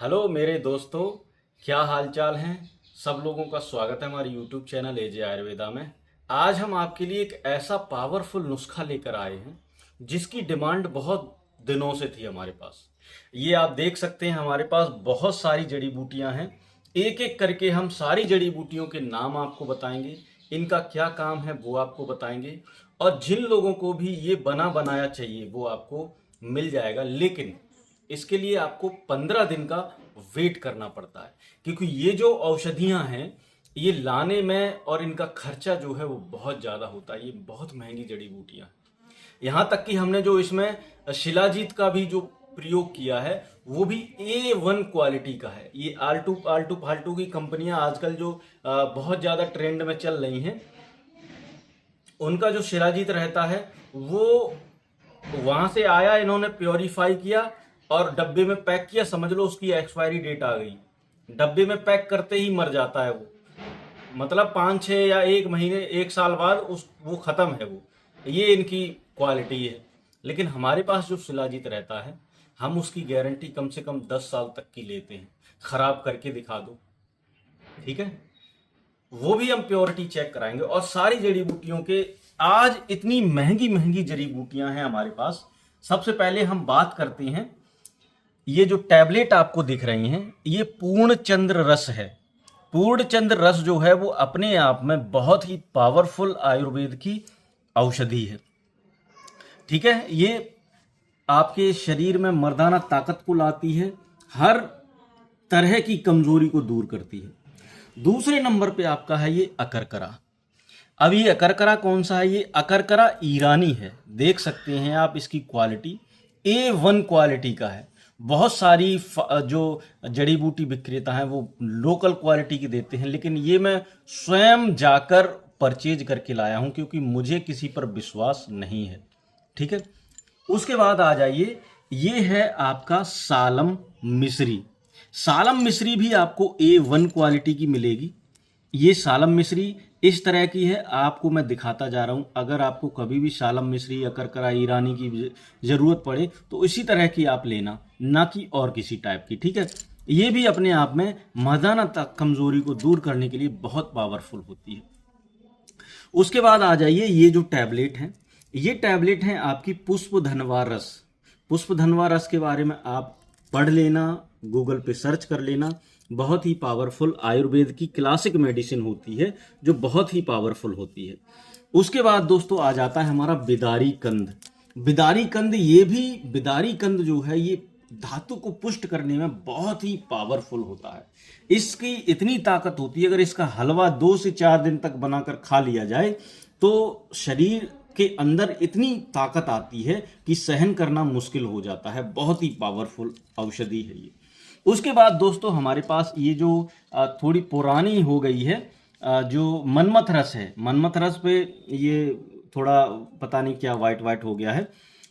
Hello मेरे दोस्तों, क्या हालचाल हैं। सब लोगों का स्वागत है हमारे YouTube चैनल एजे आयुर्वेदा में। आज हम आपके लिए एक ऐसा पावरफुल नुस्खा लेकर आए हैं जिसकी डिमांड बहुत दिनों से थी हमारे पास। ये आप देख सकते हैं, हमारे पास बहुत सारी जड़ी बूटियां हैं। एक एक करके हम सारी जड़ी बूटियों के नाम आपको बताएंगे, इनका क्या काम है वो आपको बताएंगे, और जिन लोगों को भी ये बना बनाया चाहिए वो आपको मिल जाएगा। लेकिन इसके लिए आपको 15 दिन का वेट करना पड़ता है, क्योंकि ये जो औषधियां हैं ये लाने में और इनका खर्चा जो है वो बहुत ज़्यादा होता है। ये बहुत महंगी जड़ी बूटियां हैं। यहाँ तक कि हमने जो इसमें शिलाजीत का भी जो प्रयोग किया है वो भी A1 क्वालिटी का है। ये आल्टू आल्टू फाल्टू की कंपनियां आजकल जो बहुत ज़्यादा ट्रेंड में चल रही हैं, उनका जो शिलाजीत रहता है वो वहां से आया, इन्होंने प्योरीफाई किया और डब्बे में पैक किया। समझ लो उसकी एक्सपायरी डेट आ गई, डब्बे में पैक करते ही मर जाता है वो। मतलब 5-6 या 1 महीने 1 साल बाद उस वो खत्म है वो। ये इनकी क्वालिटी है। लेकिन हमारे पास जो शिलाजीत रहता है हम उसकी गारंटी कम से कम 10 साल तक की लेते हैं। खराब करके दिखा दो, ठीक है, वो भी हम प्योरिटी चेक कराएंगे। और सारी जड़ी बूटियों के, आज इतनी महंगी महंगी जड़ी बूटियां हैं हमारे पास। सबसे पहले हम बात करते हैं, ये जो टैबलेट आपको दिख रही हैं ये पूर्ण चंद्र रस है। पूर्ण चंद्र रस जो है वो अपने आप में बहुत ही पावरफुल आयुर्वेद की औषधि है, ठीक है। ये आपके शरीर में मर्दाना ताकत को लाती है, हर तरह की कमजोरी को दूर करती है। दूसरे नंबर पे आपका है ये अकरकरा। अब ये अकरकरा कौन सा है? ये अकरकरा ईरानी है। देख सकते हैं आप, इसकी क्वालिटी A1 क्वालिटी का है। बहुत सारी जो जड़ी बूटी विक्रेता हैं वो लोकल क्वालिटी की देते हैं, लेकिन ये मैं स्वयं जाकर परचेज करके लाया हूं क्योंकि मुझे किसी पर विश्वास नहीं है, ठीक है। उसके बाद आ जाइए, ये है आपका सालम मिश्री। सालम मिश्री भी आपको A1 क्वालिटी की मिलेगी। ये सालम मिश्री इस तरह की है, आपको मैं दिखाता जा रहा हूं। अगर आपको कभी भी सालम मिश्री या करकरा ईरानी की जरूरत पड़े तो इसी तरह की आप लेना, ना कि और किसी टाइप की, ठीक है। ये भी अपने आप में मर्दाना कमजोरी को दूर करने के लिए बहुत पावरफुल होती है। उसके बाद आ जाइए, ये जो टैबलेट है, ये टैबलेट है आपकी पुष्प धनवा रस। पुष्प धनवा रस के बारे में आप पढ़ लेना, गूगल पे सर्च कर लेना। बहुत ही पावरफुल आयुर्वेद की क्लासिक मेडिसिन होती है जो बहुत ही पावरफुल होती है। उसके बाद दोस्तों आ जाता है हमारा बिदारी कंद। बिदारी कंद, ये भी बिदारी कंद जो है ये धातु को पुष्ट करने में बहुत ही पावरफुल होता है। इसकी इतनी ताकत होती है, अगर इसका हलवा 2 से 4 दिन तक बनाकर खा लिया जाए तो शरीर के अंदर इतनी ताकत आती है कि सहन करना मुश्किल हो जाता है। बहुत ही पावरफुल औषधि है ये। उसके बाद दोस्तों हमारे पास ये जो थोड़ी पुरानी हो गई है, जो मनमथ रस है। मनमथ रस पे ये थोड़ा पता नहीं क्या वाइट वाइट हो गया है,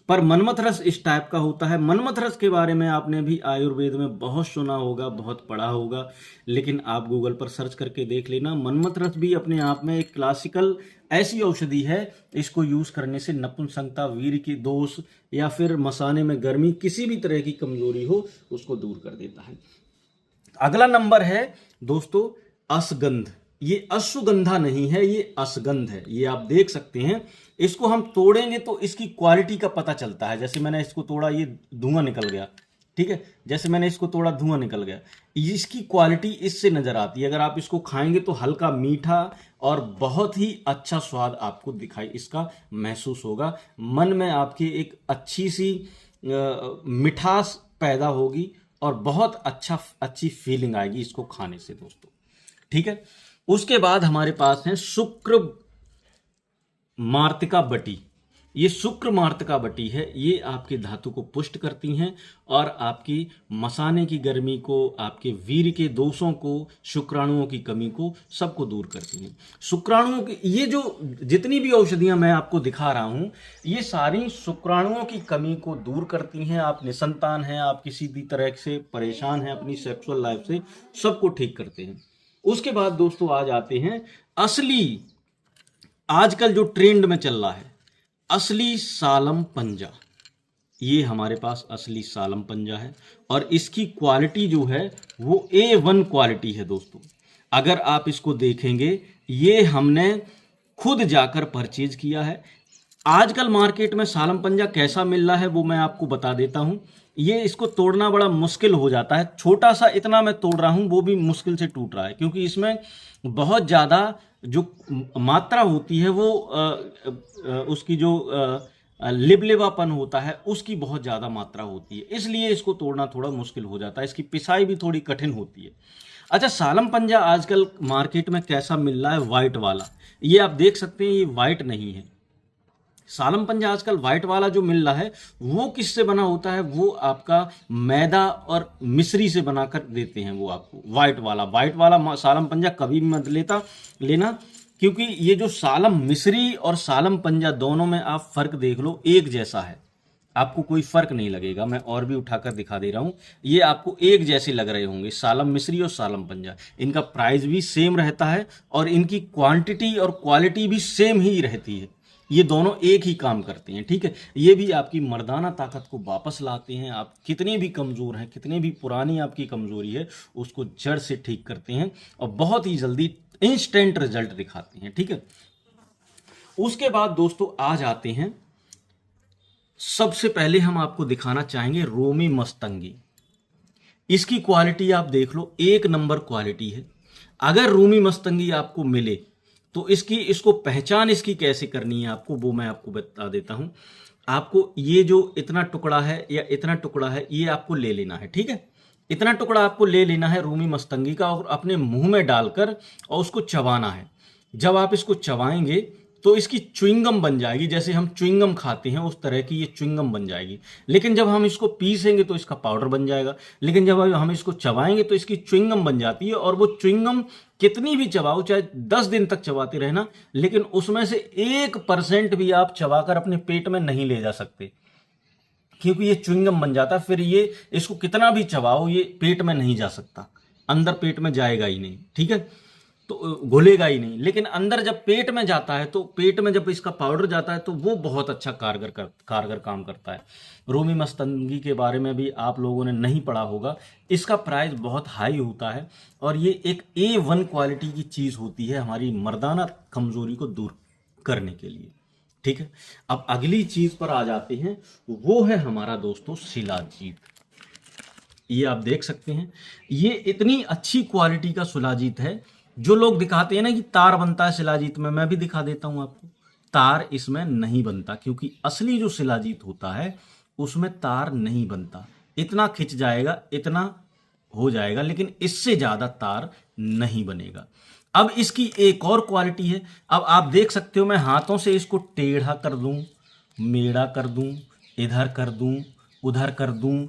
पर मनमथ रस इस टाइप का होता है। मनमथ रस के बारे में आपने भी आयुर्वेद में बहुत सुना होगा, बहुत पढ़ा होगा, लेकिन आप गूगल पर सर्च करके देख लेना। मनमथ रस भी अपने आप में एक क्लासिकल ऐसी औषधि है, इसको यूज करने से नपुंसकता, वीर्य की दोष या फिर मसाने में गर्मी, किसी भी तरह की कमजोरी हो उसको दूर कर देता है। अगला नंबर है दोस्तों अश्वगंध। ये अश्वगंधा नहीं है, ये अश्वगंध है। ये आप देख सकते हैं, इसको हम तोड़ेंगे तो इसकी क्वालिटी का पता चलता है। जैसे मैंने इसको तोड़ा, ये धुआं निकल गया, ठीक है। जैसे मैंने इसको तोड़ा, धुआं निकल गया। इसकी क्वालिटी इससे नजर आती है। अगर आप इसको खाएंगे तो हल्का मीठा और बहुत ही अच्छा स्वाद आपको दिखाई इसका महसूस होगा। मन में आपके एक अच्छी सी मिठास पैदा होगी और बहुत अच्छी फीलिंग आएगी इसको खाने से दोस्तों, ठीक है। उसके बाद हमारे पास है शुक्र मार्तिका बटी। ये शुक्र मार्तिका बटी है, ये आपके धातु को पुष्ट करती हैं और आपकी मसाने की गर्मी को, आपके वीर्य के दोषों को, शुक्राणुओं की कमी को, सबको दूर करती हैं। शुक्राणुओं की ये जो जितनी भी औषधियां मैं आपको दिखा रहा हूं, ये सारी शुक्राणुओं की कमी को दूर करती हैं। आप निसंतान हैं, आप किसी भी तरह से परेशान हैं अपनी सेक्सुअल लाइफ से, सबको ठीक करते हैं। उसके बाद दोस्तों आ जाते हैं असली, आजकल जो ट्रेंड में चल रहा है, असली सालम पंजा। ये हमारे पास असली सालम पंजा है और इसकी क्वालिटी जो है वो A1 क्वालिटी है दोस्तों। अगर आप इसको देखेंगे, ये हमने खुद जाकर परचेज किया है। आजकल मार्केट में सालम पंजा कैसा मिल रहा है वो मैं आपको बता देता हूँ। ये इसको तोड़ना बड़ा मुश्किल हो जाता है। छोटा सा इतना मैं तोड़ रहा हूँ वो भी मुश्किल से टूट रहा है, क्योंकि इसमें बहुत ज़्यादा जो मात्रा होती है वो उसकी जो लिबलिबापन होता है उसकी बहुत ज़्यादा मात्रा होती है, इसलिए इसको तोड़ना थोड़ा मुश्किल हो जाता है। इसकी पिसाई भी थोड़ी कठिन होती है। अच्छा, सालम पंजा आजकल मार्केट में कैसा मिल रहा है? वाइट वाला। ये आप देख सकते हैं, ये वाइट नहीं है। सालम पंजा आजकल वाइट वाला जो मिल रहा है वो किससे बना होता है? वो आपका मैदा और मिश्री से बनाकर देते हैं वो आपको। वाइट वाला सालम पंजा कभी भी मत लेना, क्योंकि ये जो सालम मिश्री और सालम पंजा दोनों में आप फर्क देख लो, एक जैसा है, आपको कोई फर्क नहीं लगेगा। मैं और भी उठाकर दिखा दे रहा हूँ, ये आपको एक जैसे लग रहे होंगे, सालम मिश्री और सालम पंजा। इनका प्राइस भी सेम रहता है और इनकी क्वांटिटी और क्वालिटी भी सेम ही रहती है। ये दोनों एक ही काम करते हैं, ठीक है। ये भी आपकी मर्दाना ताकत को वापस लाते हैं। आप कितने भी कमज़ोर हैं, कितने भी पुरानी आपकी कमज़ोरी है, उसको जड़ से ठीक करते हैं और बहुत ही जल्दी इंस्टेंट रिजल्ट दिखाते हैं, ठीक है। उसके बाद दोस्तों आ जाते हैं, सबसे पहले हम आपको दिखाना चाहेंगे रोमी मस्तंगी। इसकी क्वालिटी आप देख लो, एक नंबर क्वालिटी है। अगर रोमी मस्तंगी आपको मिले तो इसको पहचान इसकी कैसे करनी है आपको, वो मैं आपको बता देता हूं। आपको ये जो इतना टुकड़ा है या इतना टुकड़ा है, ये आपको ले लेना है, ठीक है। इतना टुकड़ा आपको ले लेना है रूमी मस्तंगी का और अपने मुंह में डालकर और उसको चबाना है। जब आप इसको चबाएंगे तो इसकी च्युइंगम बन जाएगी, जैसे हम च्युइंगम खाते हैं उस तरह की ये च्युइंगम बन जाएगी। लेकिन जब हम इसको पीसेंगे तो इसका पाउडर बन जाएगा, लेकिन जब हम इसको चबाएंगे तो इसकी च्युइंगम बन जाती है। और वो च्युइंगम कितनी भी चबाओ, चाहे 10 दिन तक चबाते रहना, लेकिन उसमें से 1% भी आप चबाकर अपने पेट में नहीं ले जा सकते, क्योंकि ये च्युइंगम बन जाता है। फिर ये इसको कितना भी चबाओ ये पेट में नहीं जा सकता, अंदर पेट में जाएगा ही नहीं, ठीक है, तो घुलेगा ही नहीं। लेकिन अंदर जब पेट में जाता है, तो पेट में जब इसका पाउडर जाता है तो वो बहुत अच्छा कारगर काम करता है। रोमी मस्तंगी के बारे में भी आप लोगों ने नहीं पढ़ा होगा। इसका प्राइस बहुत हाई होता है और ये एक A1 क्वालिटी की चीज़ होती है हमारी मर्दाना कमजोरी को दूर करने के लिए, ठीक है। अब अगली चीज पर आ जाते हैं, वो है हमारा दोस्तों शिलाजीत। ये आप देख सकते हैं, ये इतनी अच्छी क्वालिटी का शिलाजीत है। जो लोग दिखाते हैं ना कि तार बनता है शिलाजीत में, मैं भी दिखा देता हूं आपको। तार इसमें नहीं बनता, क्योंकि असली जो शिलाजीत होता है उसमें तार नहीं बनता। इतना खिंच जाएगा, इतना हो जाएगा, लेकिन इससे ज्यादा तार नहीं बनेगा। अब इसकी एक और क्वालिटी है। अब आप देख सकते हो, मैं हाथों से इसको टेढ़ा कर दूं, मेढ़ा कर दूं, इधर कर दूं, उधर कर दूं,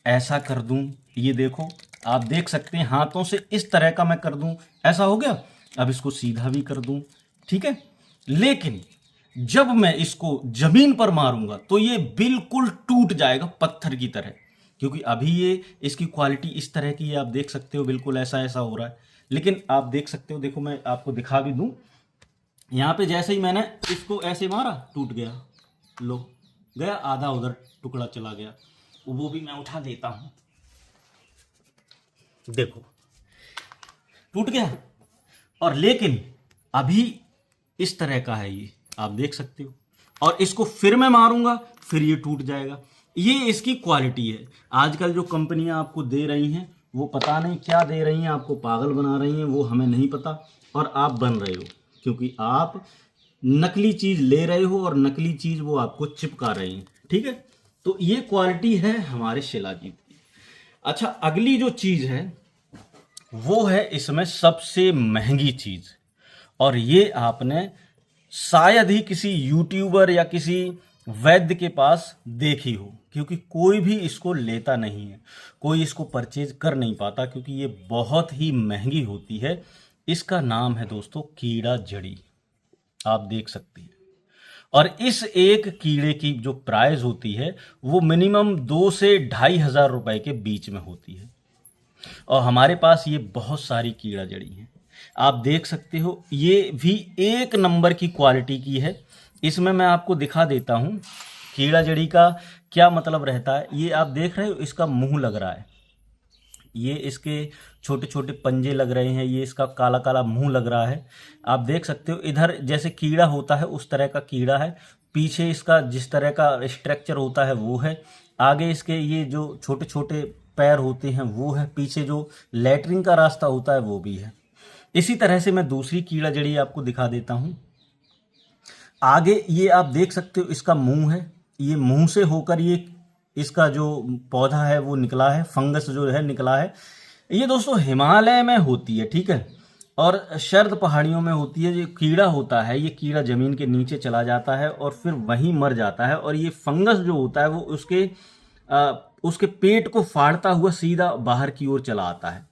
ऐसा कर दूं। ये देखो, आप देख सकते हैं हाथों से इस तरह का मैं कर दूं, ऐसा हो गया। अब इसको सीधा भी कर दूं, ठीक है। लेकिन जब मैं इसको जमीन पर मारूंगा तो ये बिल्कुल टूट जाएगा पत्थर की तरह, क्योंकि अभी ये इसकी क्वालिटी इस तरह की है। आप देख सकते हो बिल्कुल ऐसा ऐसा हो रहा है, लेकिन आप देख सकते हो, देखो मैं आपको दिखा भी दूं, यहां पे जैसे ही मैंने इसको ऐसे मारा टूट गया, लो गया, आधा उधर टुकड़ा चला गया। वो भी मैं उठा देता हूं, देखो टूट गया। और लेकिन अभी इस तरह का है, ये आप देख सकते हो। और इसको फिर मैं मारूंगा, फिर ये टूट जाएगा। ये इसकी क्वालिटी है। आजकल जो कंपनियां आपको दे रही हैं वो पता नहीं क्या दे रही हैं, आपको पागल बना रही हैं, वो हमें नहीं पता। और आप बन रहे हो, क्योंकि आप नकली चीज ले रहे हो और नकली चीज वो आपको चिपका रही हैं, ठीक है। तो ये क्वालिटी है हमारे शिलाजीत की। अच्छा, अगली जो चीज है वो है इसमें सबसे महंगी चीज, और ये आपने शायद ही किसी यूट्यूबर या किसी वैद्य के पास देखी हो, क्योंकि कोई भी इसको लेता नहीं है, कोई इसको परचेज कर नहीं पाता, क्योंकि ये बहुत ही महंगी होती है। इसका नाम है दोस्तों कीड़ा जड़ी, आप देख सकते हैं। और इस एक कीड़े की जो प्राइस होती है वो मिनिमम 2 से 2,500 रुपए के बीच में होती है। और हमारे पास ये बहुत सारी कीड़ा जड़ी हैं, आप देख सकते हो। ये भी एक नंबर की क्वालिटी की है। इसमें मैं आपको दिखा देता हूँ कीड़ा जड़ी का क्या मतलब रहता है, ये आप देख रहे हो इसका मुंह लग रहा है, ये इसके छोटे छोटे पंजे लग रहे हैं, ये इसका काला काला मुंह लग रहा है। आप देख सकते हो इधर जैसे कीड़ा होता है उस तरह का कीड़ा है, पीछे इसका जिस तरह का स्ट्रक्चर होता है वो है, आगे इसके ये जो छोटे छोटे पैर होते हैं वो है, पीछे जो लैटरिन का रास्ता होता है वो भी है। इसी तरह से मैं दूसरी कीड़ा जड़ी आपको दिखा देता हूं। आगे ये आप देख सकते हो इसका मुंह है, ये मुंह से होकर ये इसका जो पौधा है वो निकला है, फंगस जो है निकला है। ये दोस्तों हिमालय में होती है, ठीक है, और शर्द पहाड़ियों में होती है। ये कीड़ा होता है, ये कीड़ा जमीन के नीचे चला जाता है और फिर वहीं मर जाता है, और ये फंगस जो होता है वो उसके पेट को फाड़ता हुआ सीधा बाहर की ओर चला आता है,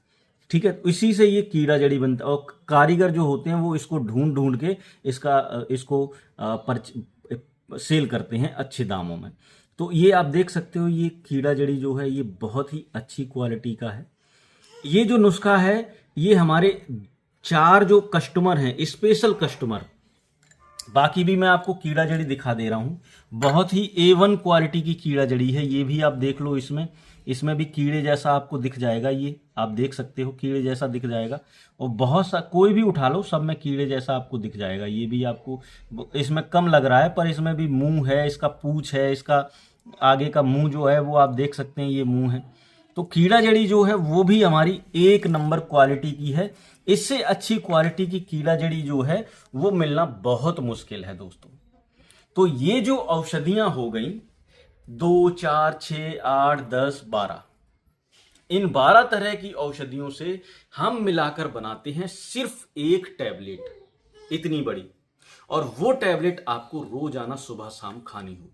ठीक है। इसी से ये कीड़ा जड़ी बनता है, और कारीगर जो होते हैं वो इसको ढूंढ ढूंढ के इसको सेल करते हैं अच्छे दामों में। तो ये आप देख सकते हो ये कीड़ा जड़ी जो है ये बहुत ही अच्छी क्वालिटी का है। ये जो नुस्खा है ये हमारे 4 जो कस्टमर हैं, स्पेशल कस्टमर, बाकी भी मैं आपको कीड़ा जड़ी दिखा दे रहा हूं, बहुत ही A1 क्वालिटी की कीड़ा जड़ी है। ये भी आप देख लो, इसमें भी कीड़े जैसा आपको दिख जाएगा, ये आप देख सकते हो कीड़े जैसा दिख जाएगा, और बहुत सा कोई भी उठा लो सब में कीड़े जैसा आपको दिख जाएगा। ये भी आपको इसमें कम लग रहा है पर इसमें भी मुंह है, इसका पूंछ है, इसका आगे का मुंह जो है वो आप देख सकते हैं, ये मुंह है। तो कीड़ा जड़ी जो है वो भी हमारी 1 नंबर क्वालिटी की है। इससे अच्छी क्वालिटी की कीड़ा जड़ी जो है वो मिलना बहुत मुश्किल है दोस्तों। तो ये जो औषधियां हो गई 2, 4, 6, 8, 10, 12, इन 12 तरह की औषधियों से हम मिलाकर बनाते हैं सिर्फ एक टैबलेट इतनी बड़ी, और वो टैबलेट आपको रोजाना सुबह शाम खानी होती है।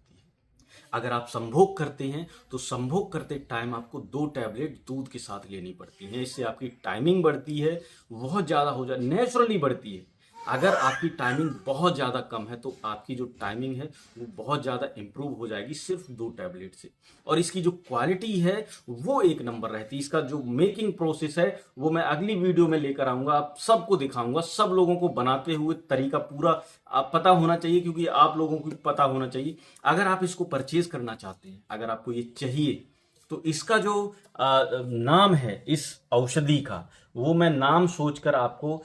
अगर आप संभोग करते हैं तो संभोग करते टाइम आपको 2 टैबलेट दूध के साथ लेनी पड़ती हैं। इससे आपकी टाइमिंग बढ़ती है, बहुत ज़्यादा हो जाए नेचुरली बढ़ती है। अगर आपकी टाइमिंग बहुत ज़्यादा कम है तो आपकी जो टाइमिंग है वो बहुत ज़्यादा इंप्रूव हो जाएगी सिर्फ 2 टैबलेट से। और इसकी जो क्वालिटी है वो 1 नंबर रहती है। इसका जो मेकिंग प्रोसेस है वो मैं अगली वीडियो में लेकर आऊँगा, आप सबको दिखाऊंगा। सब लोगों को बनाते हुए तरीका पूरा आप पता होना चाहिए, क्योंकि आप लोगों को पता होना चाहिए। अगर आप इसको परचेज करना चाहते हैं, अगर आपको ये चाहिए, तो इसका जो नाम है इस औषधि का, वो मैं नाम सोचकर आपको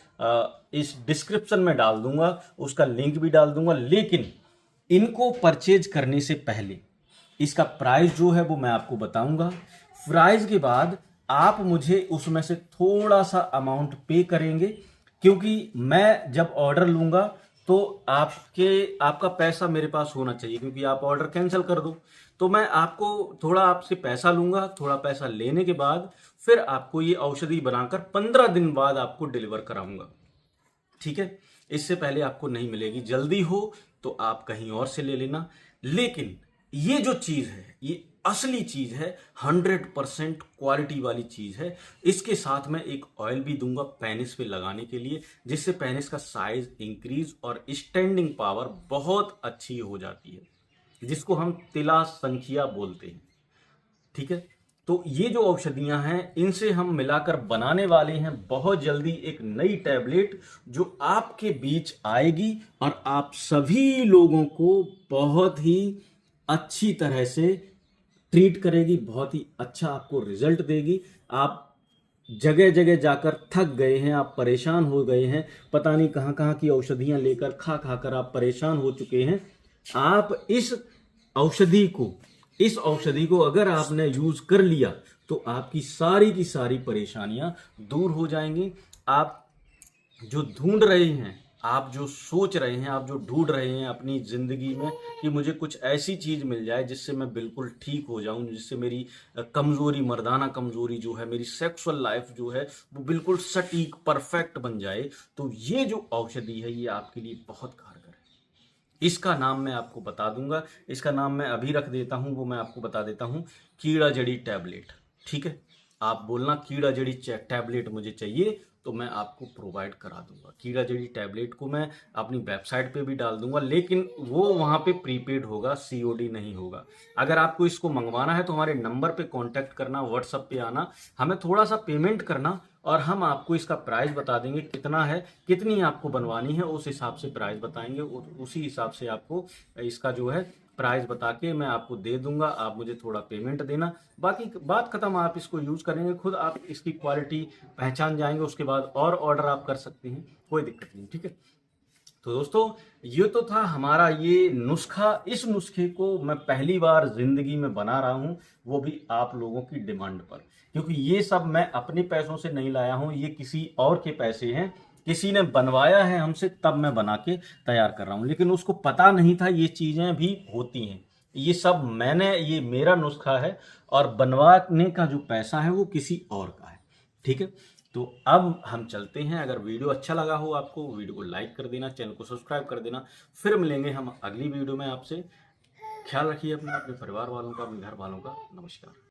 इस डिस्क्रिप्शन में डाल दूंगा, उसका लिंक भी डाल दूंगा। लेकिन इनको परचेज करने से पहले इसका प्राइस जो है वो मैं आपको बताऊंगा। प्राइस के बाद आप मुझे उसमें से थोड़ा सा अमाउंट पे करेंगे, क्योंकि मैं जब ऑर्डर लूंगा तो आपका पैसा मेरे पास होना चाहिए, क्योंकि आप ऑर्डर कैंसिल कर दो तो मैं आपको थोड़ा आपसे पैसा लूंगा। थोड़ा पैसा लेने के बाद फिर आपको ये औषधि बनाकर 15 दिन बाद आपको डिलीवर कराऊंगा, ठीक है। इससे पहले आपको नहीं मिलेगी। जल्दी हो तो आप कहीं और से ले लेना। लेकिन ये जो चीज है ये असली चीज है, 100% क्वालिटी वाली चीज है। इसके साथ मैं एक ऑयल भी दूंगा पेनिस पे लगाने के लिए, जिससे पेनिस का साइज इंक्रीज और स्टैंडिंग पावर बहुत अच्छी हो जाती है, जिसको हम तिला संख्या बोलते हैं, ठीक है। तो ये जो औषधियां हैं इनसे हम मिलाकर बनाने वाले हैं बहुत जल्दी एक नई टैबलेट, जो आपके बीच आएगी और आप सभी लोगों को बहुत ही अच्छी तरह से ट्रीट करेगी, बहुत ही अच्छा आपको रिजल्ट देगी। आप जगह जगह जाकर थक गए हैं, आप परेशान हो गए हैं, पता नहीं कहाँ कहाँ की औषधियां लेकर खा खा कर आप परेशान हो चुके हैं। आप इस औषधि को अगर आपने यूज कर लिया तो आपकी सारी की सारी परेशानियां दूर हो जाएंगी। आप जो ढूंढ रहे हैं, आप जो सोच रहे हैं, आप जो ढूंढ रहे हैं अपनी जिंदगी में कि मुझे कुछ ऐसी चीज मिल जाए जिससे मैं बिल्कुल ठीक हो जाऊं, जिससे मेरी कमजोरी, मर्दाना कमजोरी जो है, मेरी सेक्सुअल लाइफ जो है वो बिल्कुल सटीक परफेक्ट बन जाए, तो ये जो औषधि है ये आपके लिए बहुत कारगर है। इसका नाम मैं आपको बता दूंगा, इसका नाम मैं अभी रख देता हूं, वो मैं आपको बता देता हूं, कीड़ा जड़ी टैबलेट, ठीक है। आप बोलना कीड़ा जड़ी टैबलेट मुझे चाहिए तो मैं आपको प्रोवाइड करा दूंगा। कीड़ा जड़ी टैबलेट को मैं अपनी वेबसाइट पे भी डाल दूंगा, लेकिन वो वहाँ पे प्रीपेड होगा, COD नहीं होगा। अगर आपको इसको मंगवाना है तो हमारे नंबर पे कांटेक्ट करना, व्हाट्सएप पे आना, हमें थोड़ा सा पेमेंट करना और हम आपको इसका प्राइस बता देंगे कितना है, कितनी आपको बनवानी है, उस हिसाब से प्राइस बताएंगे, उसी हिसाब से आपको इसका जो है प्राइस बता के मैं आपको दे दूंगा, आप मुझे थोड़ा पेमेंट देना, बाकी बात खत्म। आप इसको यूज करेंगे खुद, आप इसकी क्वालिटी पहचान जाएंगे, उसके बाद और ऑर्डर आप कर सकते हैं, कोई दिक्कत नहीं। ठीक है, तो दोस्तों ये तो था हमारा ये नुस्खा। इस नुस्खे को मैं पहली बार जिंदगी में बना रहा हूं, वो भी आप लोगों की डिमांड पर, क्योंकि ये सब मैं अपने पैसों से नहीं लाया हूं, ये किसी और के पैसे हैं, किसी ने बनवाया है हमसे, तब मैं बना के तैयार कर रहा हूं। लेकिन उसको पता नहीं था ये चीजें भी होती हैं, ये सब मैंने, ये मेरा नुस्खा है और बनवाने का जो पैसा है वो किसी और का है। ठीक है, तो अब हम चलते हैं। अगर वीडियो अच्छा लगा हो आपको, वीडियो को लाइक कर देना, चैनल को सब्सक्राइब कर देना। फिर मिलेंगे हम अगली वीडियो में आपसे। ख्याल रखिए अपना, अपने परिवार वालों का, अपने घर वालों का। नमस्कार।